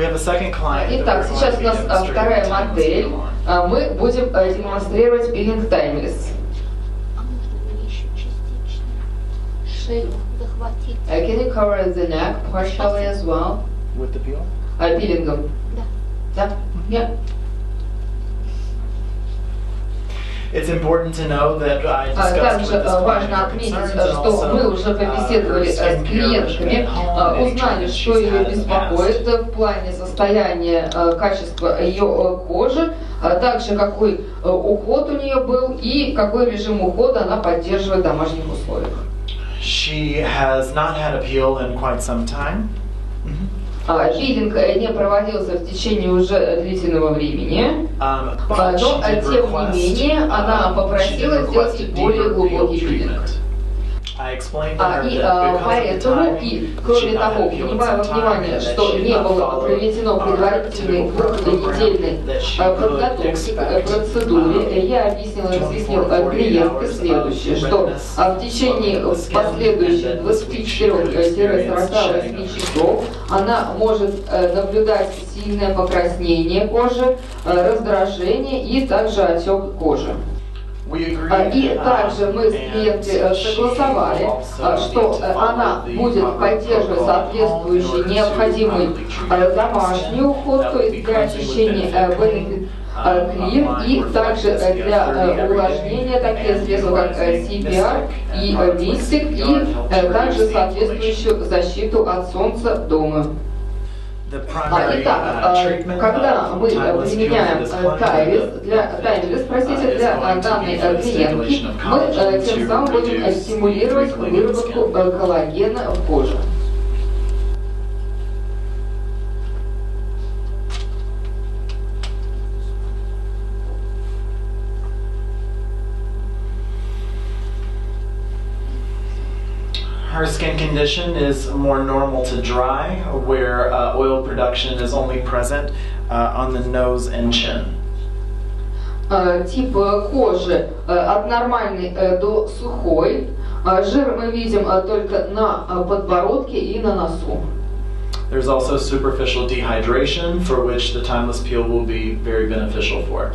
Итак, сейчас у нас вторая модель. Мы будем демонстрировать пилинг таймлесс. Шею захватить. Can you cover the neck partially as well? With the peel? Пилингом. Да. Да? Yeah. Также важно отметить, что мы уже побеседовали с клиентками, узнали, что ее беспокоит в плане состояния, качества ее кожи, также какой уход у нее был и какой режим ухода она поддерживает в домашних условиях. She has not had a peel in quite some time. Пилинг не проводился в течение уже длительного времени, но тем не менее она попросила сделать более глубокий пилинг. И поэтому, и кроме того, принимая во внимание, что не было проведено предварительной двухнедельной подготовки к процедуре, я разъяснила клиентке следующее, что в течение последующих 24-48 часов она может наблюдать сильное покраснение кожи, раздражение и также отек кожи. И также мы с клиенткой согласовали, что она будет поддерживать соответствующий необходимый домашний уход, то есть для очищения benefit clear, и также для увлажнения такие средства, как CPR и Мистик, и также соответствующую защиту от солнца дома. Итак, когда мы применяем таймлесс для данной клиентки, мы тем самым будем стимулировать выработку коллагена в коже. Her skin condition is more normal to dry, where oil production is only present on the nose and chin. Тип кожи от нормальной до сухой. Жир мы видим только на подбородке и на носу. There's also superficial dehydration, for which the timeless peel will be very beneficial for.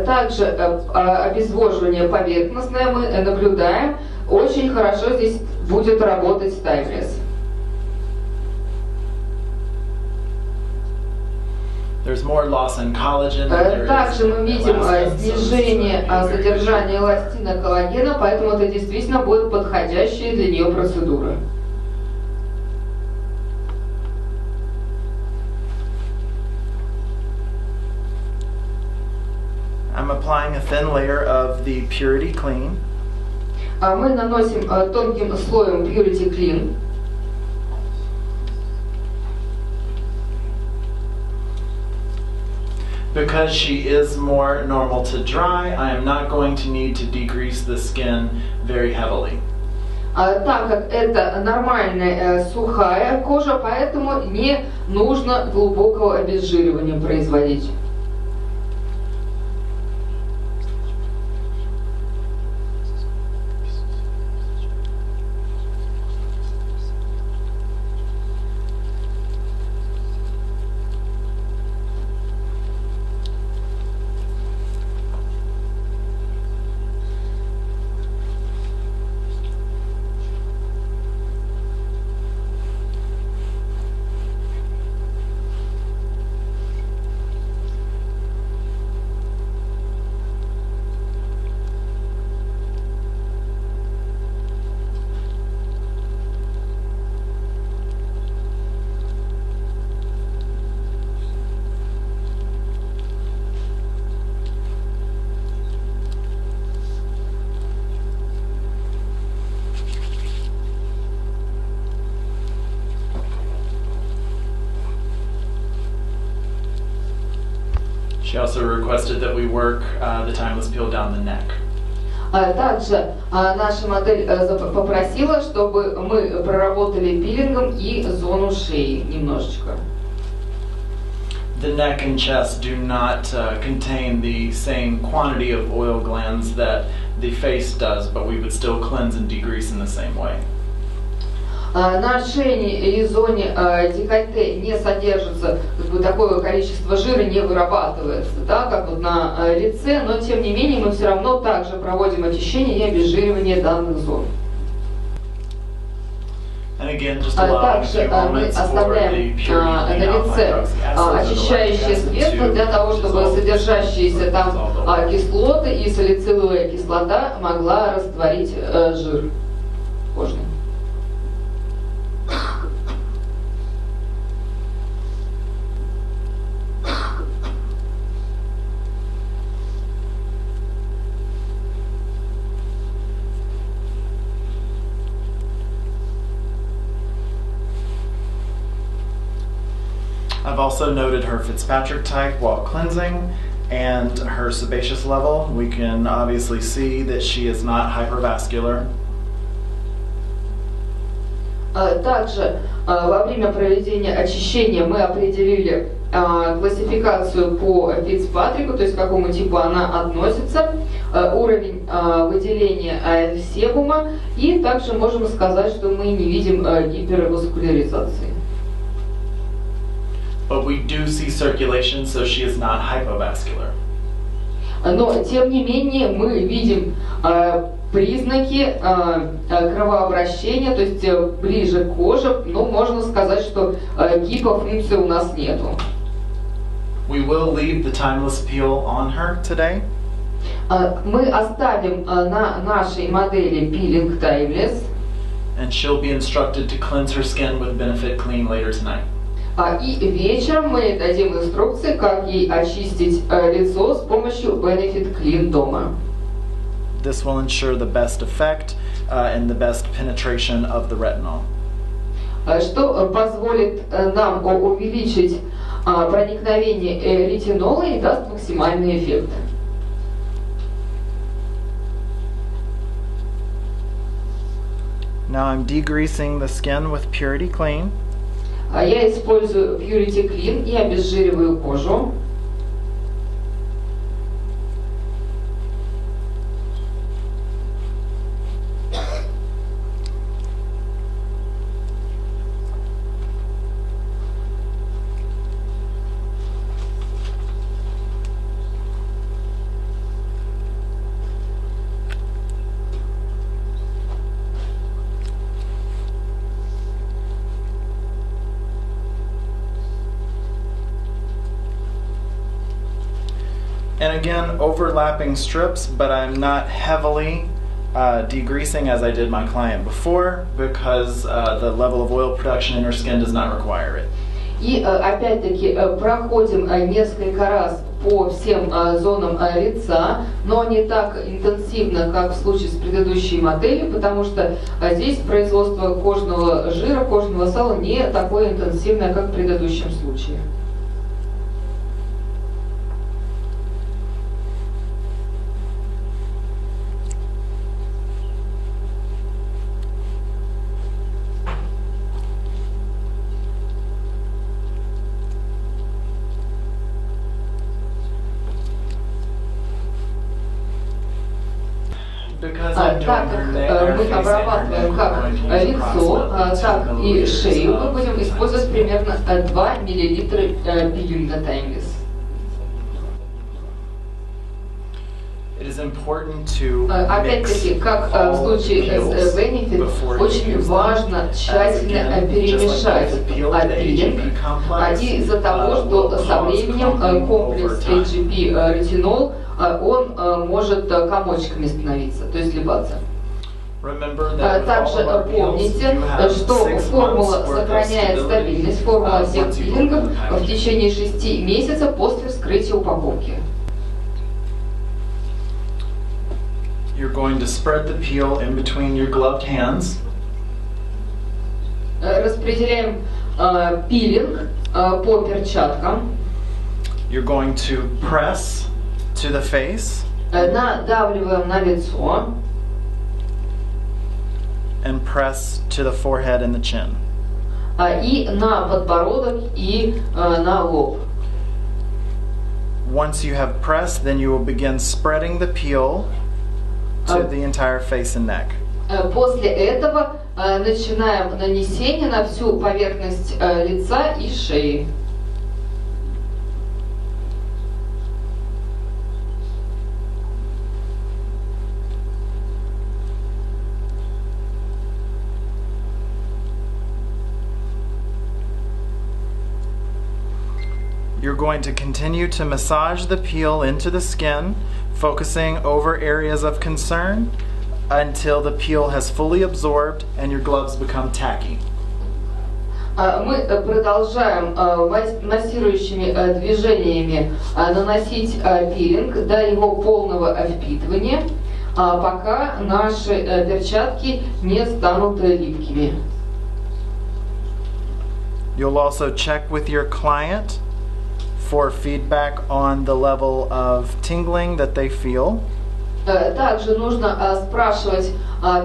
Также обезвоживание поверхностное мы наблюдаем. Очень хорошо здесь будет работать таймлесс. Также мы видим снижение содержания эластина коллагена, поэтому это действительно будет подходящая для нее процедура. I'm applying a thin layer of the Purity Clean. Мы наносим тонким слоем Purity Clean. Because she is more normal to dry, I am not going to need to degrease the skin very heavily. Так как это нормальная сухая кожа, поэтому не нужно глубокого обезжиривания производить. She also requested that we work the timeless peel down the neck. Также наша модель попросила, чтобы мы проработали пилингом и зону шеи немножечко. The neck and chest do not contain the same quantity of oil glands that the face does, but we would still cleanse and degrease in the same way. На шее и зоне декольте не содержится такое количество жира, не вырабатывается, да, как вот на лице, но тем не менее мы все равно также проводим очищение и обезжиривание данных зон. Также мы оставляем на лице очищающее средство для того, чтобы содержащиеся там кислоты и салициловая кислота могла растворить жир кожный. I've also noted her Fitzpatrick type while cleansing and her sebaceous level. We can obviously see that she is not hypervascular. Также во время проведения очищения мы определили классификацию по Фицпатрику, то есть к какому типу она относится, уровень выделения себума, и также можем сказать, что мы не видим гиперваскуляризации. But we do see circulation, so she is not hypovascular. Но, тем не менее, мы видим признаки кровообращения, то есть ближе к коже, но можно сказать, что гипофункции у нас нету. We will leave the timeless peel on her today. Мы оставим на нашей модели пилинг timeless. And she'll be instructed to cleanse her skin with Benefit Clean later tonight. И вечером мы дадим инструкции, как ей очистить лицо с помощью Benefit Clean дома. This will ensure the best effect and the best penetration of the retinol. Что позволит нам увеличить проникновение ретинола и даст максимальный эффект. Now I'm degreasing the skin with Purity Clean. Я использую Purity Clean и обезжириваю кожу. And again, overlapping strips, but I'm not heavily degreasing as I did my client before because the level of oil production in her skin does not require it. И опять-таки проходим несколько раз по всем зонам лица, но не так интенсивно, как в случае с предыдущей моделью, потому что здесь производство кожного жира, кожного сала не такое интенсивное, как в предыдущем случае. Так как мы обрабатываем как лицо, так и шею, мы будем использовать примерно 2 мл пилинга Timeless. Опять-таки, как в случае с Benefit, очень важно тщательно перемешать пилинг, из-за того, что со временем комплекс AGP ретинол он может комочками становиться, то есть слипаться. Также помните, что формула сохраняет стабильность, формула всех пилингов в течение 6 месяцев после вскрытия упаковки. You're going to spread the peel in between your gloved hands. Распределяем пилинг по перчаткам. You're going to press to the face. Надавливаем на лицо. And press to the forehead and the chin. И на подбородок и на лоб. Once you have pressed, then you will begin spreading the peel to the entire face and neck. После этого начинаем нанесение на всю поверхность лица и шеи. You're going to continue to massage the peel into the skin, focusing over areas of concern until the peel has fully absorbed and your gloves become tacky. Мы продолжаем массирующими движениями наносить пилинг до его полного впитывания, пока наши перчатки не станут липкими. You'll also check with your client for feedback on the level of tingling that they feel. Также нужно спрашивать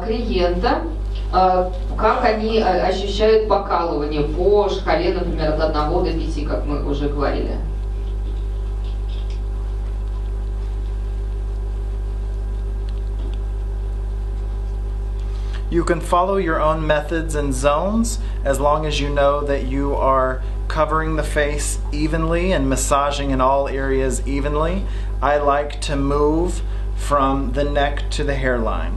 клиента, как они ощущают покалывание по шкале, например, от 1 до 5, как мы уже говорили. You can follow your own methods and zones as long as you know that you are covering the face evenly and massaging in all areas evenly. I like to move from the neck to the hairline.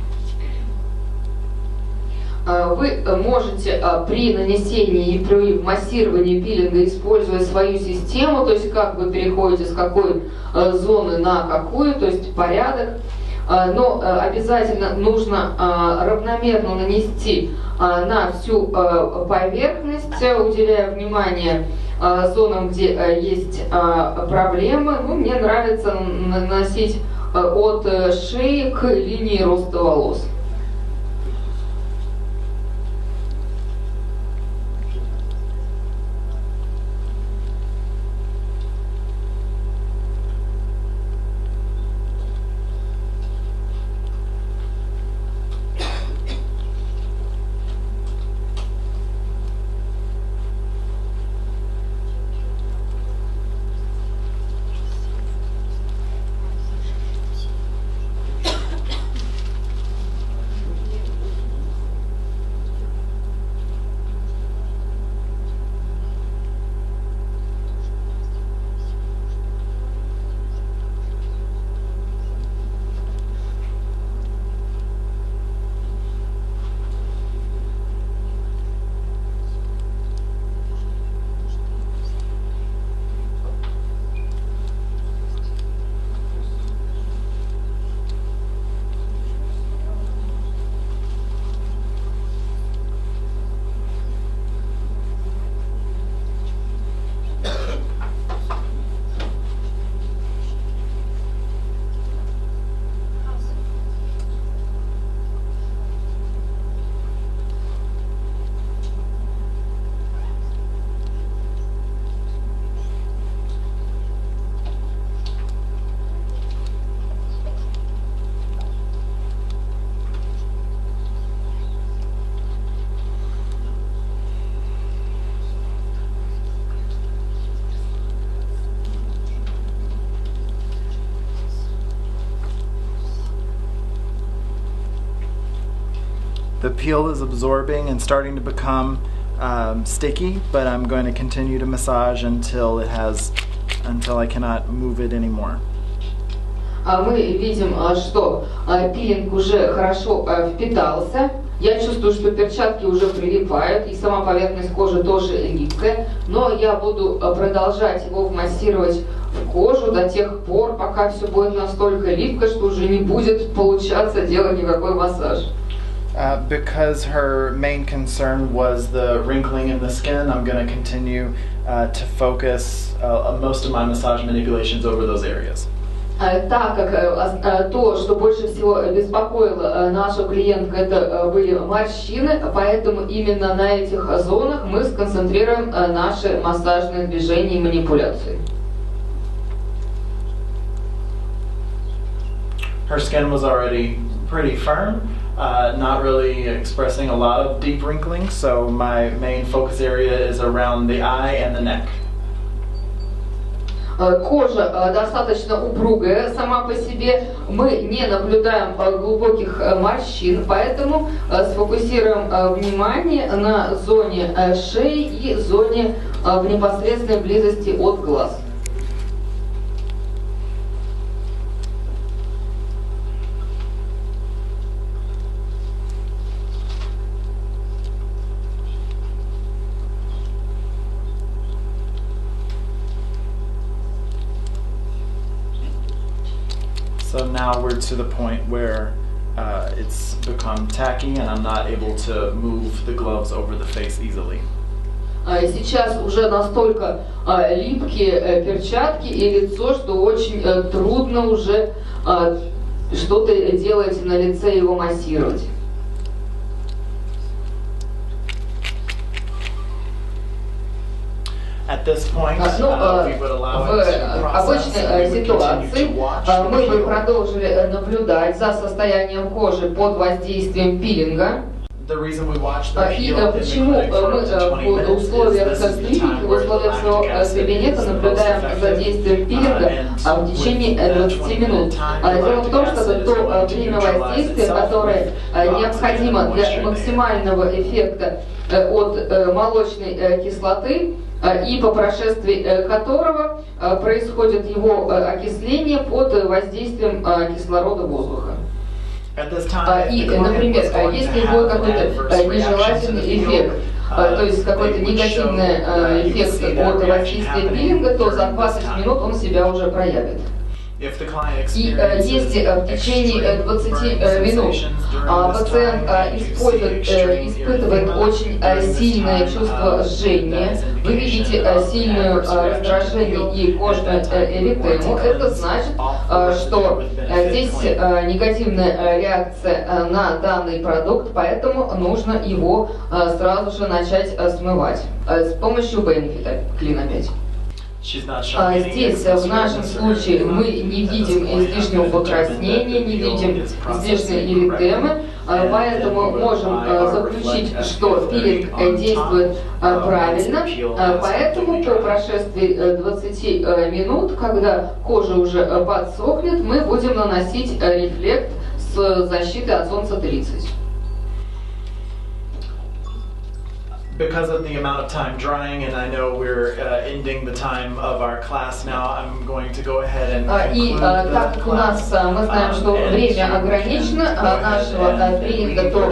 Вы можете при нанесении и при массировании пилинга, используя свою систему, то есть как вы переходите с какой зоны на какую, то есть порядок, но обязательно нужно равномерно нанести на всю поверхность, уделяя внимание зонам, где есть проблемы. Ну, мне нравится наносить от шеи к линии роста волос. The peel is absorbing and starting to become sticky, but I'm going to continue to massage until I cannot move it anymore. Мы видим, что пилинг уже хорошо впитался. Я чувствую, что перчатки уже прилипают, и сама поверхность кожи тоже липкая, но я буду продолжать его массировать в кожу до тех пор, пока все будет настолько липко, что уже не будет получаться делать никакой массаж. Because her main concern was the wrinkling in the skin, I'm going to continue to focus most of my massage manipulations over those areas. Так как то, что больше всего беспокоило нашу клиентку, это были морщины, поэтому именно на этих зонах мы сконцентрируем наши массажные движения и манипуляции. Her skin was already pretty firm. Not really expressing a lot of deep wrinkling, so my main focus area is around the eye and the neck. Кожа достаточно упругая сама по себе, мы не наблюдаем глубоких морщин, поэтому сфокусируем внимание на зоне шеи и зоне в непосредственной близости от глаз. So now we're to the point where it's become tacky and I'm not able to move the gloves over the face easily. Сейчас уже настолько липкие перчатки и лицо, что очень трудно уже что-то делать на лице и его массировать. At this point, we would allow it to в process обычной and we would continue ситуации to watch the мы бы peel. продолжили наблюдать за состоянием кожи под воздействием пилинга. The reason we watch the И peel in the почему clinic for up to 20 мы в minutes is условиях this is the клиники, time в where условиях lactic своего acid кабинета is the most наблюдаем за действием пилинга в течение 20 минут. Дело в том, что это то время воздействия, которое необходимо для максимального эффекта от молочной кислоты, и по прошествии которого происходит его окисление под воздействием кислорода воздуха. И, например, если будет какой-то нежелательный эффект, то есть какой-то негативный эффект от воздействия пилинга, то за 20 минут он себя уже проявит. И если в течение 20 минут пациент испытывает очень сильное чувство жжения, вы видите сильное раздражение и кожную эритему, это значит, что здесь негативная реакция на данный продукт, поэтому нужно его сразу же начать смывать с помощью бенефита, клин опять. Здесь, в нашем случае, мы не видим излишнего покраснения, не видим излишней эритемы, поэтому можем заключить, что пилинг действует правильно, поэтому по прошествии 20 минут, когда кожа уже подсохнет, мы будем наносить рефлект с защитой от солнца 30. Because of the amount of time drying, and I know we're ending the time of our class now, I'm going to go ahead and И так как у нас, мы знаем, что время ограничено нашего тренинга, то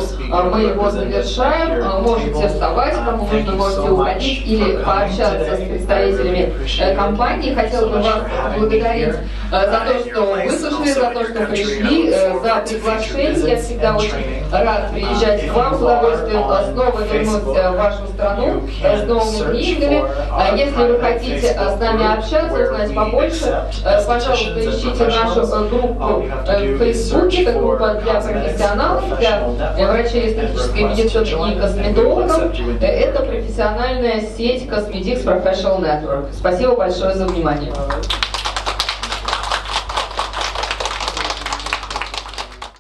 мы его завершаем. Можете вставать, кому нужно, можете уходить или пообщаться с представителями компании. Хотел бы вас поблагодарить за то, что выслушали, за то, что пришли, за приглашение. Я всегда очень рад приезжать к вам, с удовольствием снова вернусь в вашу страну с новыми книгами. Если вы хотите с нами общаться, узнать побольше, пожалуйста, ищите нашу группу в Фейсбуке. Это группа для профессионалов, для врачей эстетической медицины и косметологов. Это профессиональная сеть COSMEDIX Professional Network. Спасибо большое за внимание.